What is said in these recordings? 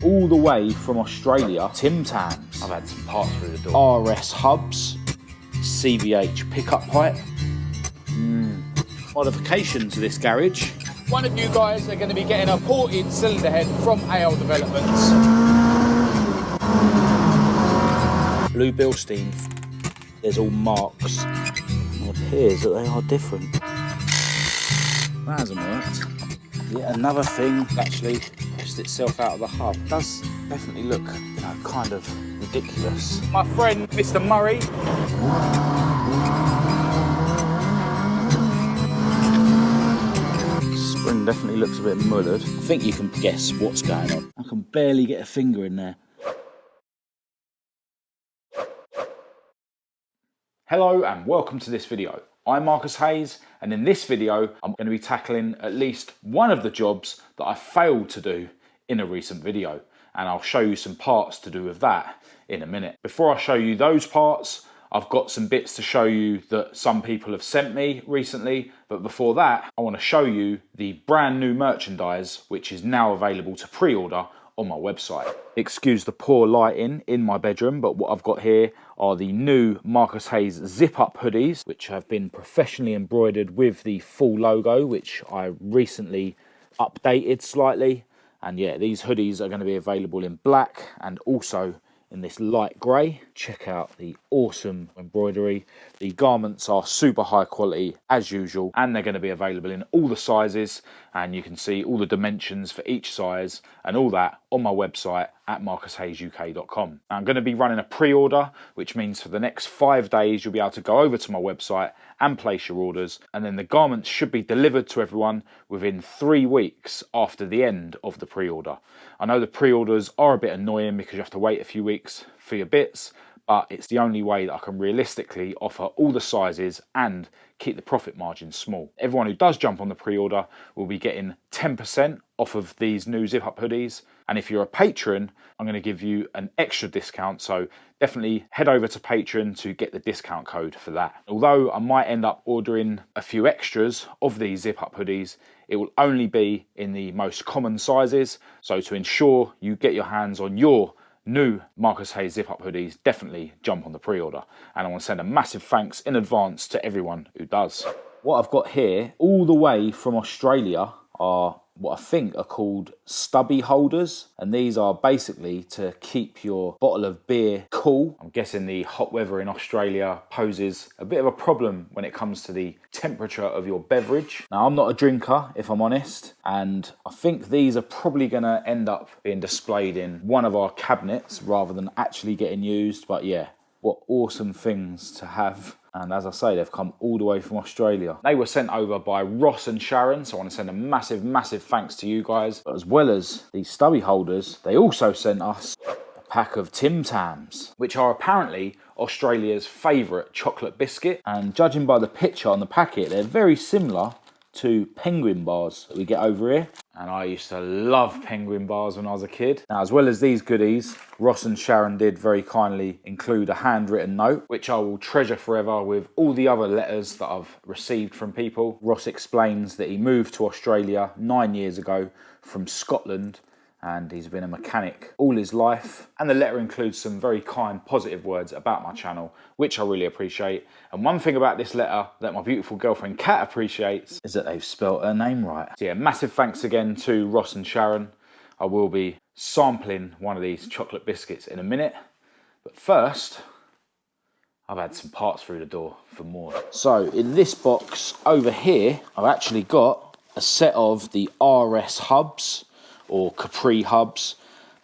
all the way from Australia. Tim Tams. I've had some parts through the door. RS hubs, CVH pickup pipe. Modification to this garage. One of you guys are going to be getting a ported cylinder head from A.L. Developments. Blue Bilstein. There's all marks. It appears that they are different. That hasn't worked. Yet another thing actually pushed itself out of the hub. It does definitely look, you know, kind of ridiculous. My friend, Mr. Murray. Spring definitely looks a bit mullered. I think you can guess what's going on. I can barely get a finger in there. Hello and welcome to this video. I'm Marcus Hayes, and in this video I'm going to be tackling at least one of the jobs that I failed to do in a recent video, and I'll show you some parts to do with that in a minute. Before I show you those parts, I've got some bits to show you that some people have sent me recently, but before that I want to show you the brand new merchandise which is now available to pre-order on my website. Excuse the poor lighting in my bedroom, but what I've got here are the new Marcus Hayes zip-up hoodies, which have been professionally embroidered with the full logo, which I recently updated slightly. And yeah, these hoodies are going to be available in black and also in this light grey. Check out the awesome embroidery. The garments are super high quality as usual, and they're going to be available in all the sizes, and you can see all the dimensions for each size and all that on my website at marcushayesuk.com. I'm going to be running a pre-order, which means for the next 5 days you'll be able to go over to my website and place your orders, and then the garments should be delivered to everyone within 3 weeks after the end of the pre-order. I know the pre-orders are a bit annoying because you have to wait a few weeks for your bits, but it's the only way that I can realistically offer all the sizes and keep the profit margin small. Everyone who does jump on the pre-order will be getting 10% off of these new zip-up hoodies, and if you're a patron, I'm going to give you an extra discount, so definitely head over to Patreon to get the discount code for that. Although I might end up ordering a few extras of these zip-up hoodies, it will only be in the most common sizes, so to ensure you get your hands on your new Marcus Hayes zip-up hoodies, definitely jump on the pre-order. And I want to send a massive thanks in advance to everyone who does. What I've got here, all the way from Australia, are what I think are called stubby holders, and these are basically to keep your bottle of beer cool. I'm guessing the hot weather in Australia poses a bit of a problem when it comes to the temperature of your beverage. Now, I'm not a drinker, if I'm honest, and I think these are probably going to end up being displayed in one of our cabinets rather than actually getting used. But yeah, what awesome things to have. And as I say, they've come all the way from Australia. They were sent over by Ross and Sharon, so I want to send a massive, massive thanks to you guys. But as well as these stubby holders, they also sent us a pack of Tim Tams, which are apparently Australia's favourite chocolate biscuit. And judging by the picture on the packet, they're very similar to penguin bars that we get over here. And I used to love penguin bars when I was a kid. Now, as well as these goodies, Ross and Sharon did very kindly include a handwritten note, which I will treasure forever with all the other letters that I've received from people. Ross explains that he moved to Australia 9 years ago from Scotland, and he's been a mechanic all his life. And the letter includes some very kind, positive words about my channel, which I really appreciate. And one thing about this letter that my beautiful girlfriend Kat appreciates is that they've spelt her name right. So yeah, massive thanks again to Ross and Sharon. I will be sampling one of these chocolate biscuits in a minute. But first, I've had some parts through the door for Maude. So in this box over here, I've actually got a set of the RS hubs, or Capri hubs,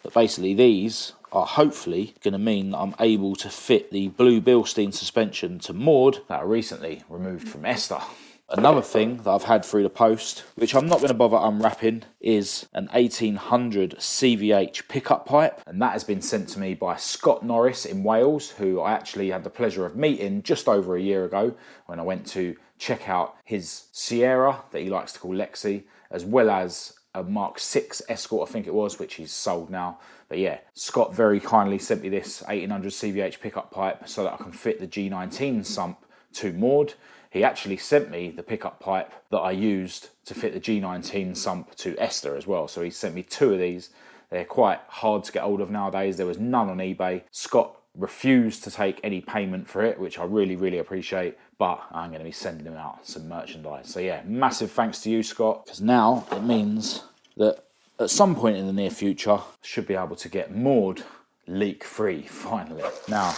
but basically these are hopefully going to mean that I'm able to fit the blue Bilstein suspension to Maude that I recently removed from INSTA. Another thing that I've had through the post, which I'm not going to bother unwrapping, is an 1800 CVH pickup pipe, and that has been sent to me by Scott Norris in Wales, who I actually had the pleasure of meeting just over a year ago when I went to check out his Sierra that he likes to call Lexi, as well as a Mk2 Escort, I think it was, which he's sold now. But yeah, Scott very kindly sent me this 1800 CVH pickup pipe so that I can fit the G19 sump to Maude. He actually sent me the pickup pipe that I used to fit the G19 sump to Esther as well. So he sent me two of these. They're quite hard to get hold of nowadays. There was none on eBay. Scott refused to take any payment for it, which I really, really appreciate, but I'm going to be sending him out some merchandise. So yeah, massive thanks to you, Scott, because now it means that at some point in the near future, I should be able to get Maude leak-free, finally. Now,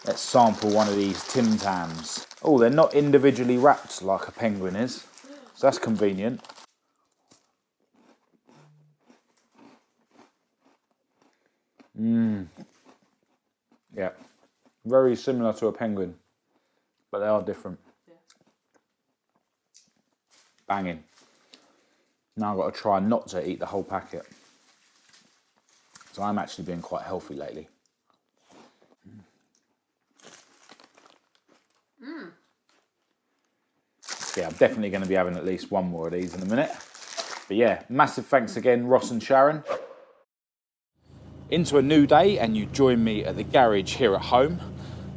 let's sample one of these Tim Tams. Oh, they're not individually wrapped like a penguin is, so that's convenient. Yeah, very similar to a penguin, but they are different. Yeah. Banging. Now I've got to try not to eat the whole packet. So I'm actually being quite healthy lately. Yeah, I'm definitely going to be having at least one more of these in a minute. But yeah, massive thanks again, Ross and Sharon. Into a new day, and you join me at the garage here at home.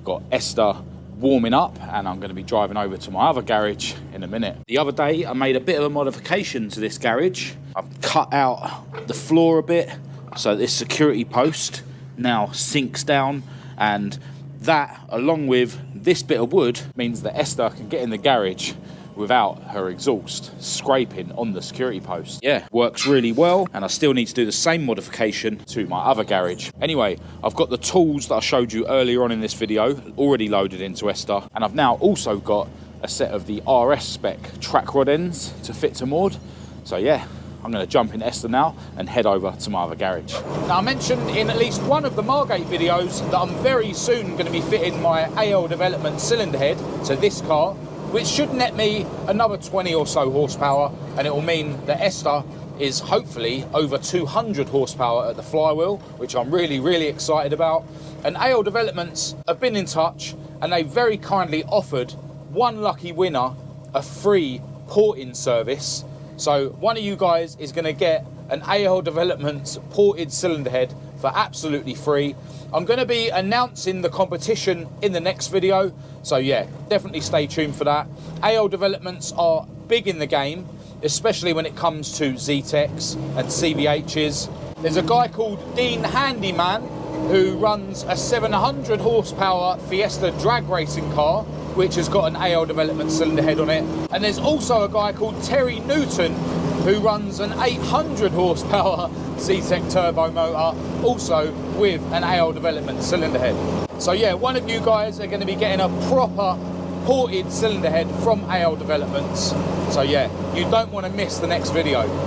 Got Esther warming up, and I'm going to be driving over to my other garage in a minute. The other day I made a bit of a modification to this garage. I've cut out the floor a bit so this security post now sinks down, and that, along with this bit of wood, means that Esther can get in the garage without her exhaust scraping on the security post. Yeah, works really well, and I still need to do the same modification to my other garage. Anyway, I've got the tools that I showed you earlier on in this video already loaded into Esther, and I've now also got a set of the RS spec track rod ends to fit to Maude. So yeah, I'm going to jump in Esther now and head over to my other garage. Now, I mentioned in at least one of the Margate videos that I'm very soon going to be fitting my A.L. Development cylinder head to this car, which should net me another 20 or so horsepower, and it will mean that Esther is hopefully over 200 horsepower at the flywheel, which I'm really, really excited about. And A.L. Developments have been in touch, and they very kindly offered one lucky winner a free porting service. So one of you guys is going to get an A.L. Developments ported cylinder head for absolutely free. I'm going to be announcing the competition in the next video, so yeah, definitely stay tuned for that. A.L. Developments are big in the game, especially when it comes to Z-Techs and CVHs. There's a guy called Dean Handyman who runs a 700 horsepower Fiesta drag racing car, which has got an A.L. Development cylinder head on it. And there's also a guy called Terry Newton who runs an 800 horsepower Z-Tech turbo motor, also with an A.L. Development cylinder head. So yeah, one of you guys are going to be getting a proper ported cylinder head from A.L. Developments. So yeah, you don't want to miss the next video.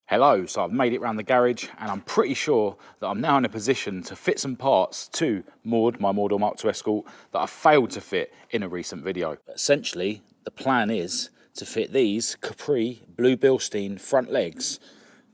Hello, so I've made it around the garage, and I'm pretty sure that I'm now in a position to fit some parts to Maude, my moredoor Mk2 Escort, that I failed to fit in a recent video. Essentially, the plan is to fit these Capri Blue Bilstein front legs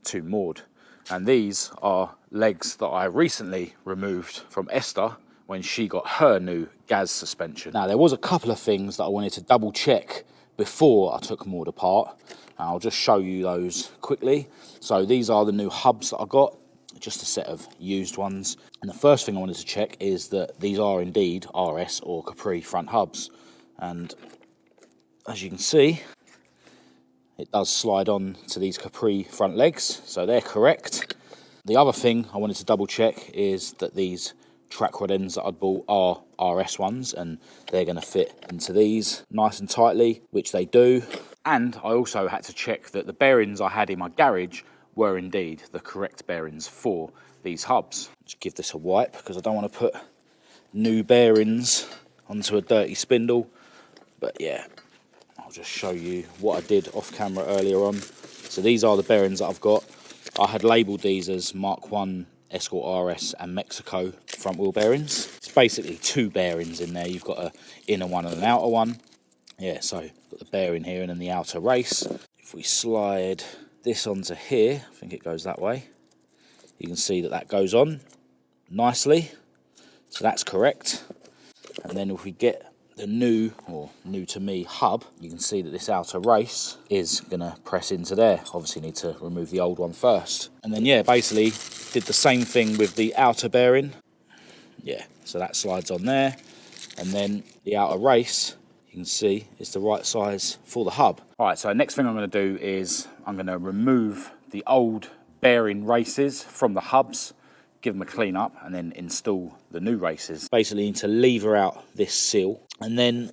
to Maude. And these are legs that I recently removed from Esther when she got her new Gaz suspension. Now, there was a couple of things that I wanted to double check before I took Maude apart. I'll just show you those quickly. So these are the new hubs that I got, just a set of used ones. And the first thing I wanted to check is that these are indeed RS or Capri front hubs. And as you can see, it does slide on to these Capri front legs, so they're correct. The other thing I wanted to double check is that these track rod ends that I'd bought are RS ones, and they're going to fit into these nice and tightly, which they do. And I also had to check that the bearings I had in my garage were indeed the correct bearings for these hubs. Just give this a wipe because I don't want to put new bearings onto a dirty spindle. But yeah, I'll just show you what I did off camera earlier on. So these are the bearings that I've got. I had labelled these as Mk2 Escort RS and Mk2 front wheel bearings. It's basically 2 bearings in there. You've got an inner one and an outer one. Yeah, so got the bearing here and then the outer race. If we slide this onto here, I think it goes that way. You can see that that goes on nicely. So that's correct. And then if we get the new, or new to me, hub, you can see that this outer race is gonna press into there. Obviously need to remove the old one first. And then yeah, basically did the same thing with the outer bearing. Yeah, so that slides on there. And then the outer race, you can see, is the right size for the hub. All right, so next thing I'm gonna do is I'm gonna remove the old bearing races from the hubs, give them a clean up, and then install the new races. Basically need to lever out this seal, and then,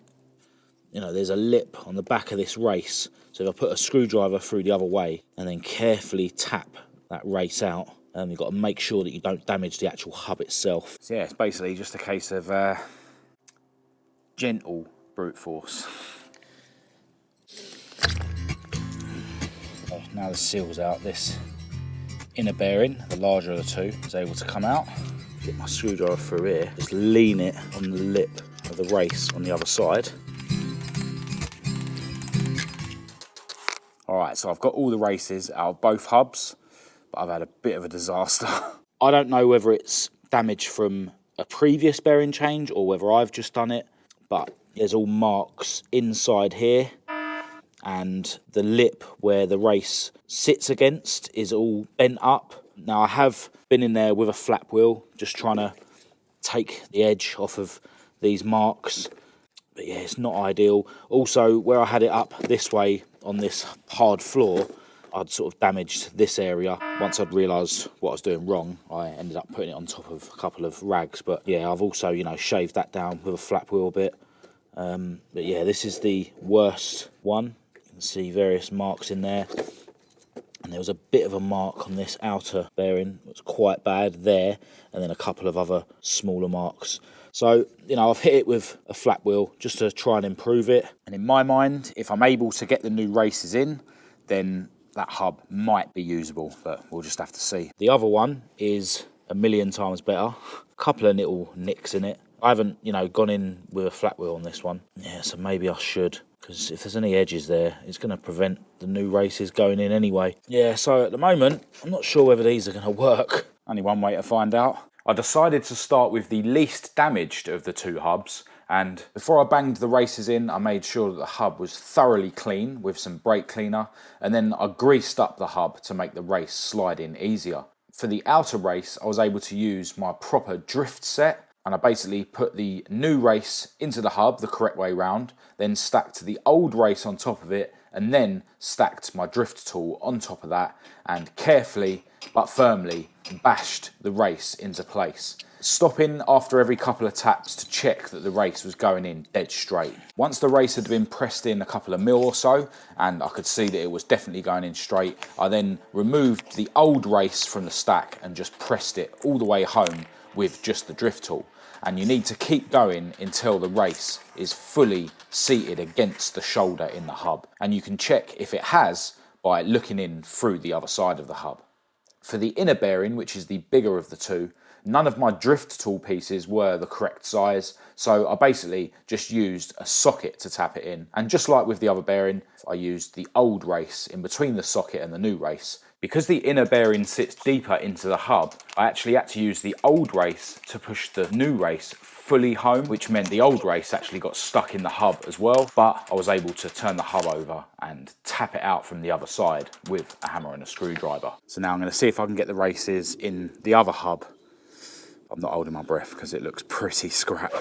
you know, there's a lip on the back of this race. So if I put a screwdriver through the other way and then carefully tap that race out, you've got to make sure that you don't damage the actual hub itself. So yeah, it's basically just a case of gentle brute force. Okay, now the seal's out, this inner bearing, the larger of the two, is able to come out. Get my screwdriver through here, just lean it on the lip of the race on the other side. Alright, so I've got all the races out of both hubs, but I've had a bit of a disaster. I don't know whether it's damage from a previous bearing change or whether I've just done it, but there's all marks inside here, and the lip where the race sits against is all bent up. Now I have been in there with a flap wheel, just trying to take the edge off of these marks, but yeah, it's not ideal. Also, where I had it up this way on this hard floor, I'd sort of damaged this area. Once I'd realised what I was doing wrong, I ended up putting it on top of a couple of rags, but yeah, I've also, you know, shaved that down with a flap wheel a bit. But yeah, this is the worst one. You can see various marks in there, and there was a bit of a mark on this outer bearing. It was quite bad there, and then a couple of other smaller marks. So, you know, I've hit it with a flat wheel just to try and improve it. And in my mind, if I'm able to get the new races in, then that hub might be usable, but we'll just have to see. The other one is a million times better. A couple of little nicks in it. I haven't, you know, gone in with a flat wheel on this one. Yeah, so maybe I should, because if there's any edges there, it's going to prevent the new races going in anyway. Yeah, so at the moment, I'm not sure whether these are going to work. Only one way to find out. I decided to start with the least damaged of the two hubs, and before I banged the races in, I made sure that the hub was thoroughly clean with some brake cleaner, and then I greased up the hub to make the race slide in easier. For the outer race, I was able to use my proper drift set, and I basically put the new race into the hub the correct way round, then stacked the old race on top of it, and then stacked my drift tool on top of that, and carefully but firmly bashed the race into place, stopping after every couple of taps to check that the race was going in dead straight. Once the race had been pressed in a couple of mil or so, and I could see that it was definitely going in straight, I then removed the old race from the stack and just pressed it all the way home with just the drift tool. And you need to keep going until the race is fully seated against the shoulder in the hub. And you can check if it has by looking in through the other side of the hub. For the inner bearing, which is the bigger of the two, none of my drift tool pieces were the correct size, so I basically just used a socket to tap it in. And just like with the other bearing, I used the old race in between the socket and the new race. Because the inner bearing sits deeper into the hub, I actually had to use the old race to push the new race fully home, which meant the old race actually got stuck in the hub as well, but I was able to turn the hub over and tap it out from the other side with a hammer and a screwdriver. So now I'm going to see if I can get the races in the other hub. I'm not holding my breath because it looks pretty scrap.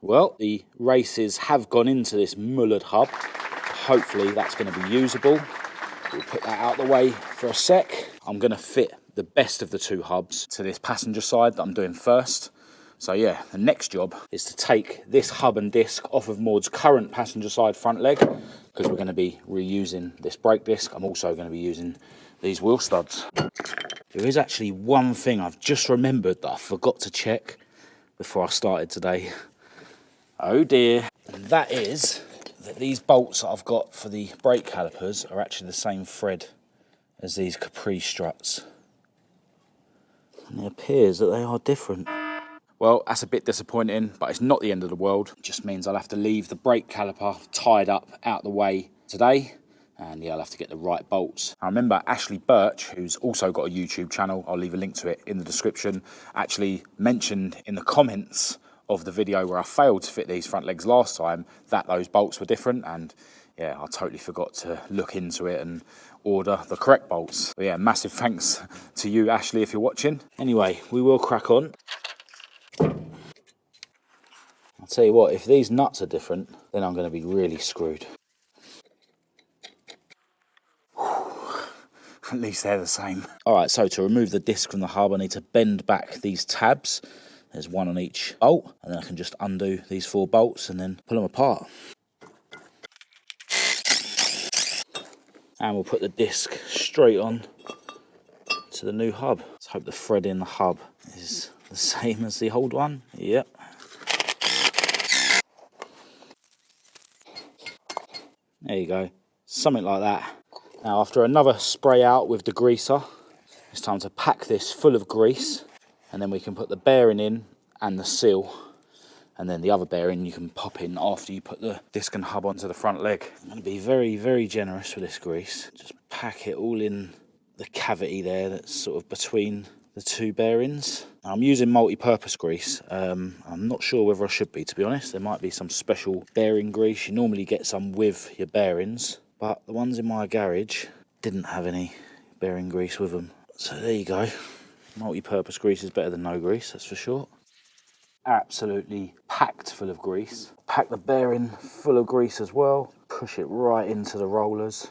Well, the races have gone into this mullered hub. Hopefully that's going to be usable. We'll put that out the way for a sec. I'm going to fit the best of the two hubs to this passenger side that I'm doing first. So yeah, the next job is to take this hub and disc off of Maude's current passenger side front leg, because we're going to be reusing this brake disc. I'm also going to be using these wheel studs. There is actually one thing I've just remembered that I forgot to check before I started today. Oh dear. And that is these bolts that I've got for the brake calipers are actually the same thread as these Capri struts. And it appears that they are different. Well, that's a bit disappointing, but it's not the end of the world. It just means I'll have to leave the brake caliper tied up out the way today. And yeah, I'll have to get the right bolts. I remember Ashley Birch, who's also got a YouTube channel, I'll leave a link to it in the description, actually mentioned in the comments of the video where I failed to fit these front legs last time that those bolts were different. And yeah, I totally forgot to look into it and order the correct bolts. But yeah, massive thanks to you, Ashley, if you're watching. Anyway, we will crack on. I'll tell you what, if these nuts are different, then I'm going to be really screwed. At least they're the same. Alright, so to remove the disc from the hub, I need to bend back these tabs. There's one on each bolt, and then I can just undo these 4 bolts and then pull them apart. And we'll put the disc straight on to the new hub. Let's hope the thread in the hub is the same as the old one. Yep. There you go, something like that. Now after another spray out with degreaser, it's time to pack this full of grease, and then we can put the bearing in and the seal, and then the other bearing you can pop in after you put the disc and hub onto the front leg. I'm going to be very, very generous with this grease. Just pack it all in the cavity there that's sort of between the 2 bearings. Now, I'm using multi-purpose grease. I'm not sure whether I should be, to be honest. There might be some special bearing grease. You normally get some with your bearings, but the ones in my garage didn't have any bearing grease with them. So there you go. Multi-purpose grease is better than no grease, that's for sure. Absolutely packed full of grease. Pack the bearing full of grease as well. Push it right into the rollers.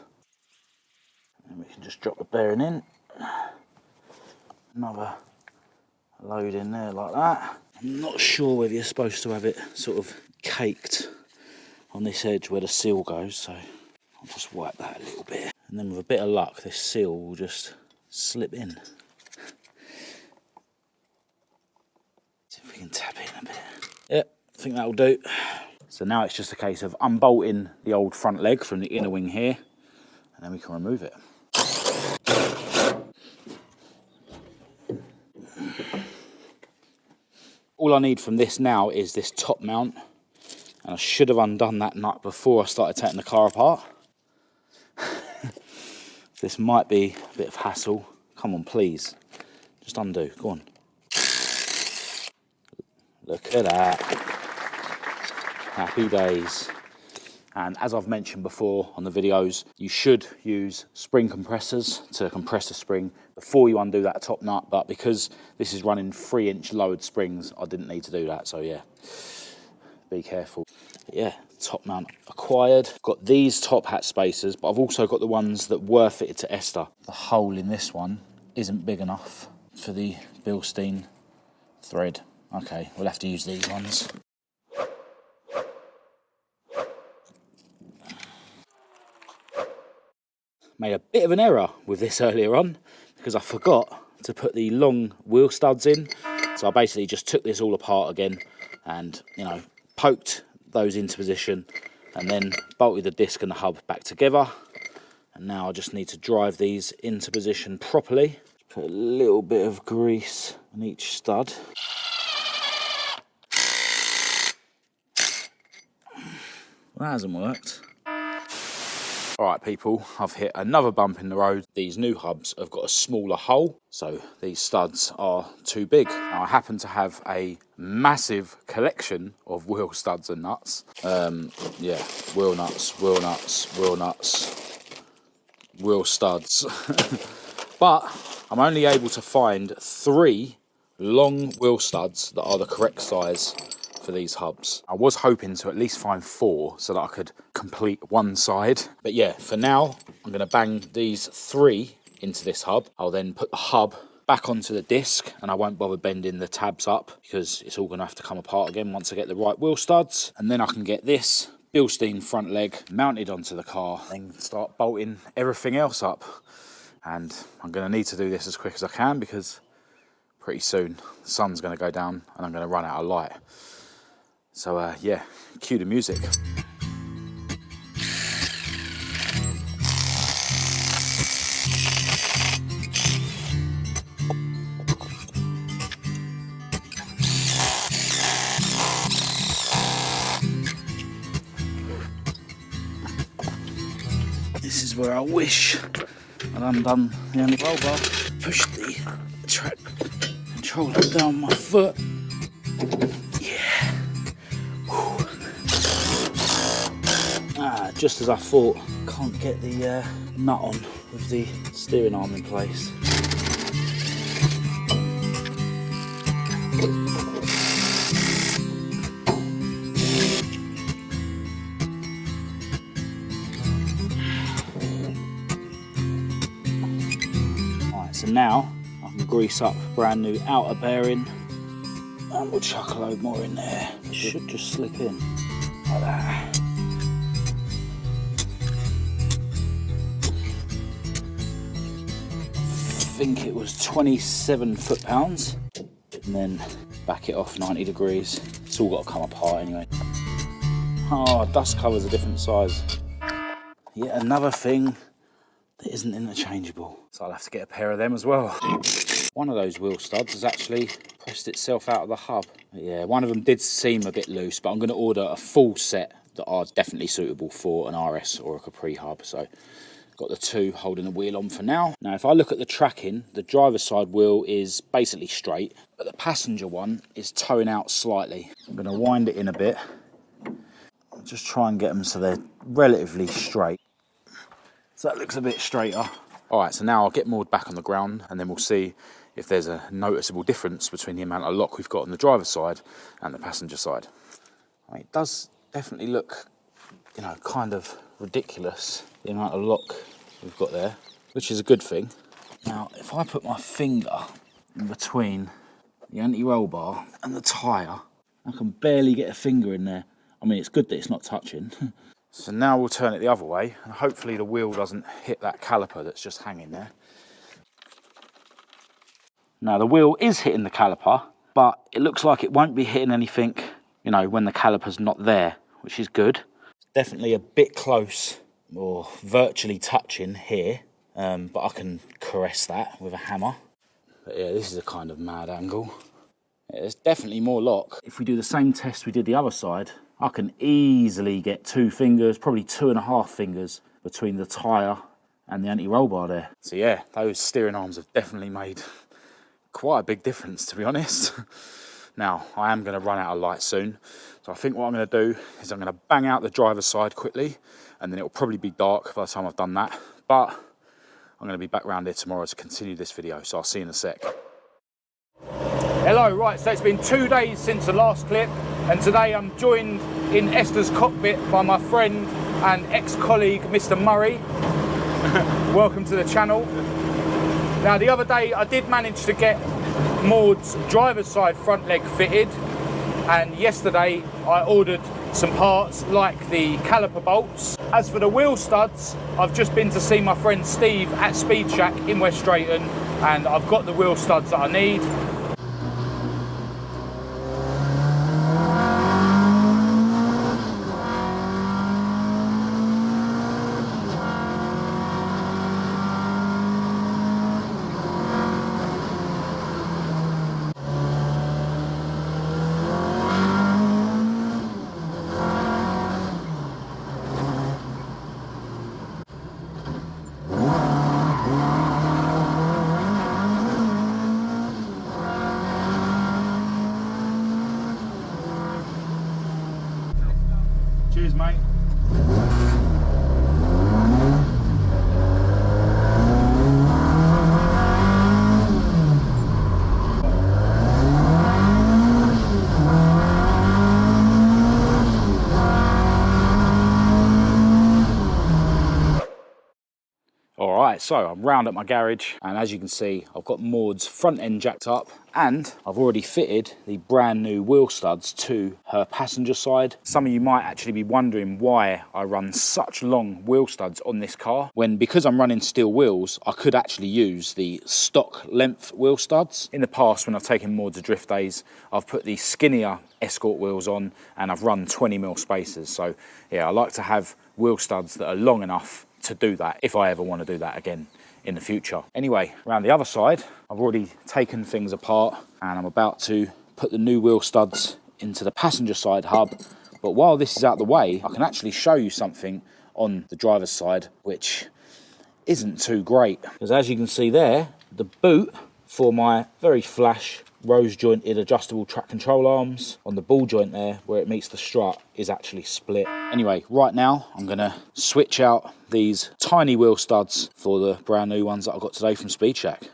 And we can just drop the bearing in. Another load in there like that. I'm not sure whether you're supposed to have it sort of caked on this edge where the seal goes, so I'll just wipe that a little bit. And then with a bit of luck, this seal will just slip in. See if we can tap it in a bit. Yep, I think that'll do. So now it's just a case of unbolting the old front leg from the inner wing here, and then we can remove it. All I need from this now is this top mount, and I should have undone that nut before I started taking the car apart. This might be a bit of hassle. Come on, please. Just undo, go on. Look at that. Happy days. And as I've mentioned before on the videos, you should use spring compressors to compress the spring before you undo that top nut, but because this is running 3-inch lowered springs, I didn't need to do that, so yeah, be careful. But yeah, top mount acquired. Got these top hat spacers, but I've also got the ones that were fitted to ESTA. The hole in this one isn't big enough for the Bilstein thread. Okay, we'll have to use these ones. Made a bit of an error with this earlier on because I forgot to put the long wheel studs in. So I basically just took this all apart again and, you know, poked those into position and then bolted the disc and the hub back together. And now I just need to drive these into position properly. Put a little bit of grease on each stud. Well, that hasn't worked. Alright people, I've hit another bump in the road. These new hubs have got a smaller hole, so these studs are too big. Now I happen to have a massive collection of wheel studs and nuts. Yeah, wheel nuts, wheel nuts, wheel nuts, wheel studs. But I'm only able to find 3 long wheel studs that are the correct size for these hubs. I was hoping to at least find 4 so that I could complete one side. But yeah, for now, I'm gonna bang these 3 into this hub. I'll then put the hub back onto the disc and I won't bother bending the tabs up because it's all gonna have to come apart again once I get the right wheel studs. And then I can get this Bilstein front leg mounted onto the car and start bolting everything else up. And I'm gonna need to do this as quick as I can because pretty soon the sun's gonna go down and I'm gonna run out of light. So yeah, cue the music. is where I wish I'd undone the anti-roll bar. Push the track controller down my foot. Yeah. Whew. Just as I thought, can't get the nut on with the steering arm in place. So now I can grease up brand new outer bearing and we'll chuck a load more in there. It should just slip in like that. I think it was 27 foot-pounds, and then back it off 90 degrees. It's all got to come apart anyway. Oh, dust cover's a different size. Yet another thing that isn't interchangeable. So I'll have to get a pair of them as well. One of those wheel studs has actually pressed itself out of the hub. Yeah, one of them did seem a bit loose, but I'm going to order a full set that are definitely suitable for an RS or a Capri hub. So got the two holding the wheel on for now. Now, if I look at the tracking, the driver's side wheel is basically straight, but the passenger one is toeing out slightly. I'm going to wind it in a bit. I'll just try and get them so they're relatively straight. So that looks a bit straighter. All right, so now I'll get Maude back on the ground and then we'll see if there's a noticeable difference between the amount of lock we've got on the driver's side and the passenger side. I mean, it does definitely look, you know, kind of ridiculous, the amount of lock we've got there, which is a good thing. Now, if I put my finger in between the anti-roll bar and the tyre, I can barely get a finger in there. I mean, it's good that it's not touching. So now we'll turn it the other way, and hopefully the wheel doesn't hit that caliper that's just hanging there. Now the wheel is hitting the caliper, but it looks like it won't be hitting anything, you know, when the caliper's not there, which is good. It's definitely a bit close, or virtually touching here, but I can caress that with a hammer. But yeah, this is a kind of mad angle. Yeah, there's definitely more lock. If we do the same test we did the other side, I can easily get 2 fingers, probably 2.5 fingers between the tyre and the anti-roll bar there. So yeah, those steering arms have definitely made quite a big difference, to be honest. Now, I am going to run out of light soon, so I think what I'm going to do is I'm going to bang out the driver's side quickly, and then it'll probably be dark by the time I've done that. But I'm going to be back round here tomorrow to continue this video, so I'll see you in a sec. Hello, right, so it's been 2 days since the last clip, and today I'm joined in Esther's cockpit by my friend and ex-colleague, Mr. Murray. Welcome to the channel. Now, the other day I did manage to get Maude's driver's side front leg fitted, and yesterday I ordered some parts like the caliper bolts. As for the wheel studs, I've just been to see my friend Steve at Speed Shack in West Drayton, and I've got the wheel studs that I need. Cheers, mate. Alright, so I'm round at my garage, and as you can see, I've got Maude's front end jacked up, and I've already fitted the brand new wheel studs to her passenger side. Some of you might actually be wondering why I run such long wheel studs on this car, when because I'm running steel wheels, I could actually use the stock length wheel studs. In the past, when I've taken Maude to drift days, I've put the skinnier Escort wheels on, and I've run 20mm spacers. So yeah, I like to have wheel studs that are long enough to do that if I ever want to do that again in the future. Anyway, around the other side, I've already taken things apart, and I'm about to put the new wheel studs into the passenger side hub. But while this is out the way, I can actually show you something on the driver's side which isn't too great. Because as you can see there, the boot for my very flash rose jointed adjustable track control arms on the ball joint there where it meets the strut is actually split. Anyway, right now I'm gonna switch out these tiny wheel studs for the brand new ones that I got today from Speed Shack.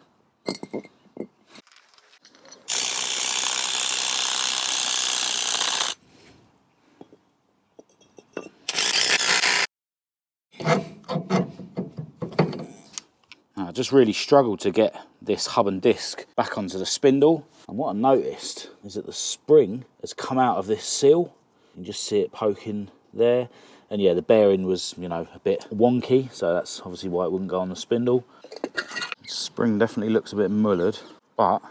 I just really struggled to get this hub and disc back onto the spindle, and what I noticed is that the spring has come out of this seal. You can just see it poking there, and yeah, the bearing was, you know, a bit wonky, so that's obviously why it wouldn't go on the spindle. The spring definitely looks a bit mullered, but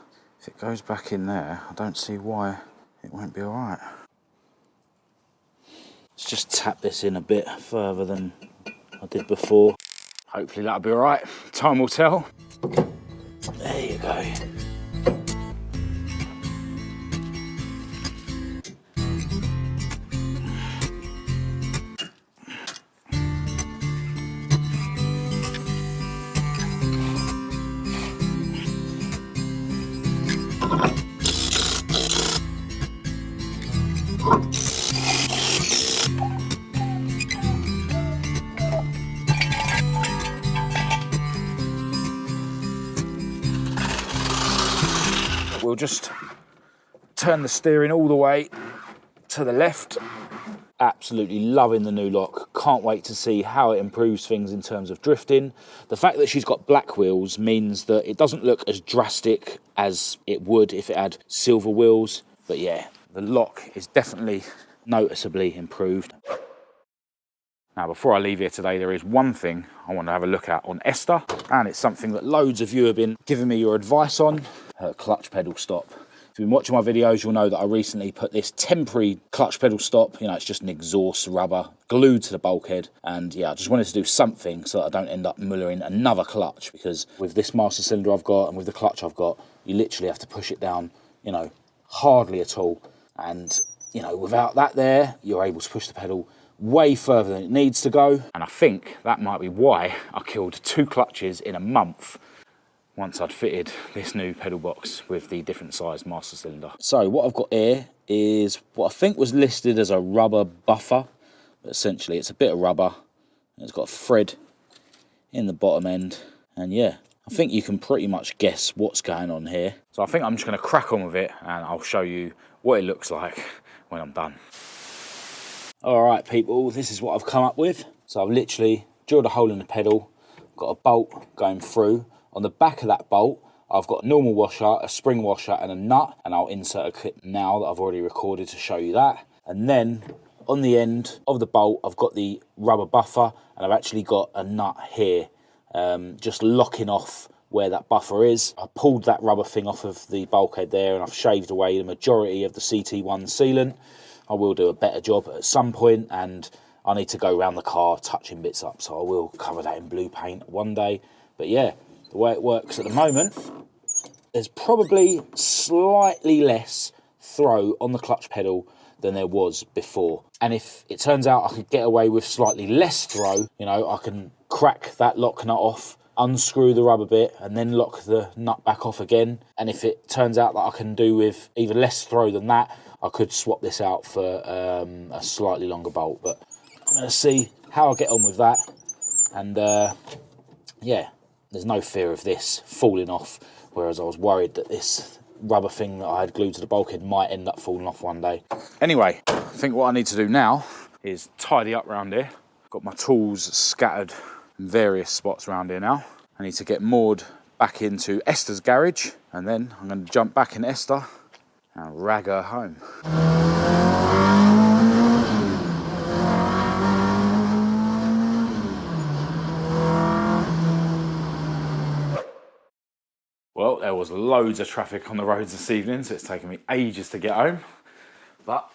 if it goes back in there, I don't see why it won't be all right. Let's just tap this in a bit further than I did before. Hopefully that'll be all right. Time will tell. There you go. We'll just turn the steering all the way to the left. Absolutely loving the new lock. Can't wait to see how it improves things in terms of drifting. The fact that she's got black wheels means that it doesn't look as drastic as it would if it had silver wheels. But yeah, the lock is definitely noticeably improved. Now, before I leave here today, there is one thing I want to have a look at on Insta, and it's something that loads of you have been giving me your advice on, her clutch pedal stop. If you've been watching my videos, you'll know that I recently put this temporary clutch pedal stop, you know, it's just an exhaust rubber glued to the bulkhead, and yeah, I just wanted to do something so that I don't end up mullering another clutch, because with this master cylinder I've got and with the clutch I've got, you literally have to push it down, you know, hardly at all, and you know, without that there, you're able to push the pedal way further than it needs to go. And I think that might be why I killed 2 clutches in a month once I'd fitted this new pedal box with the different sized master cylinder. So what I've got here is what I think was listed as a rubber buffer, but essentially it's a bit of rubber, and it's got a thread in the bottom end, and yeah, I think you can pretty much guess what's going on here. So I think I'm just going to crack on with it, and I'll show you what it looks like when I'm done. All right, people, this is what I've come up with. So I've literally drilled a hole in the pedal, got a bolt going through. On the back of that bolt, I've got a normal washer, a spring washer, and a nut, and I'll insert a clip now that I've already recorded to show you that. And then on the end of the bolt, I've got the rubber buffer, and I've actually got a nut here, just locking off where that buffer is. I pulled that rubber thing off of the bulkhead there, and I've shaved away the majority of the CT1 sealant. I will do a better job at some point, and I need to go around the car touching bits up, so I will cover that in blue paint one day. But yeah, the way it works at the moment, there's probably slightly less throw on the clutch pedal than there was before. And if it turns out I could get away with slightly less throw, you know, I can crack that lock nut off, unscrew the rubber bit, and then lock the nut back off again. And if it turns out that I can do with even less throw than that, I could swap this out for a slightly longer bolt. But I'm going to see how I get on with that. And yeah, there's no fear of this falling off, whereas I was worried that this rubber thing that I had glued to the bulkhead might end up falling off one day. Anyway, I think what I need to do now is tidy up around here. Got my tools scattered in various spots around here now. I need to get Maude back into Esther's garage, and then I'm going to jump back in Esther and rag her home. Well, there was loads of traffic on the roads this evening, so it's taken me ages to get home. But,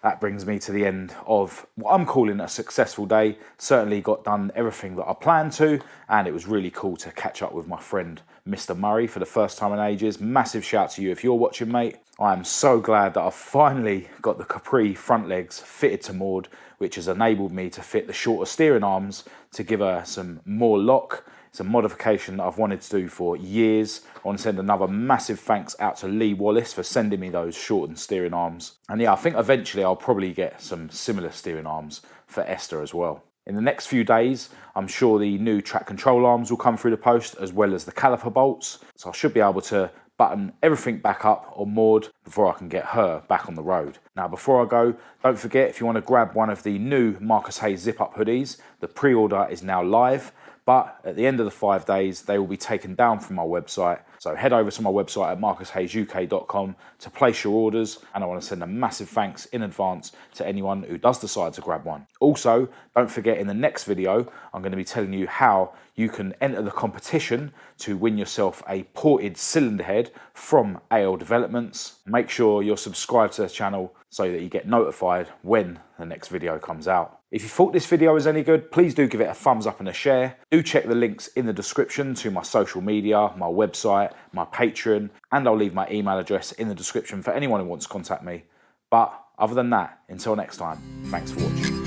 that brings me to the end of what I'm calling a successful day. Certainly got done everything that I planned to, and it was really cool to catch up with my friend Mr. Murray for the first time in ages. Massive shout to you if you're watching, mate. I am so glad that I've finally got the Capri front legs fitted to Maude, which has enabled me to fit the shorter steering arms to give her some more lock. It's a modification that I've wanted to do for years. I want to send another massive thanks out to Lee Wallace for sending me those shortened steering arms. And yeah, I think eventually I'll probably get some similar steering arms for Esther as well. In the next few days, I'm sure the new track control arms will come through the post, as well as the caliper bolts. So I should be able to button everything back up on Maude before I can get her back on the road. Now, before I go, don't forget, if you want to grab one of the new Marcus Hayes zip-up hoodies, the pre-order is now live. But at the end of the 5 days, they will be taken down from my website. So head over to my website at marcushayesuk.com to place your orders. And I want to send a massive thanks in advance to anyone who does decide to grab one. Also, don't forget, in the next video, I'm going to be telling you how you can enter the competition to win yourself a ported cylinder head from A.L. Developments. Make sure you're subscribed to the channel so that you get notified when the next video comes out. If you thought this video was any good, please do give it a thumbs up and a share. Do check the links in the description to my social media, my website, my Patreon, and I'll leave my email address in the description for anyone who wants to contact me. But other than that, until next time, thanks for watching.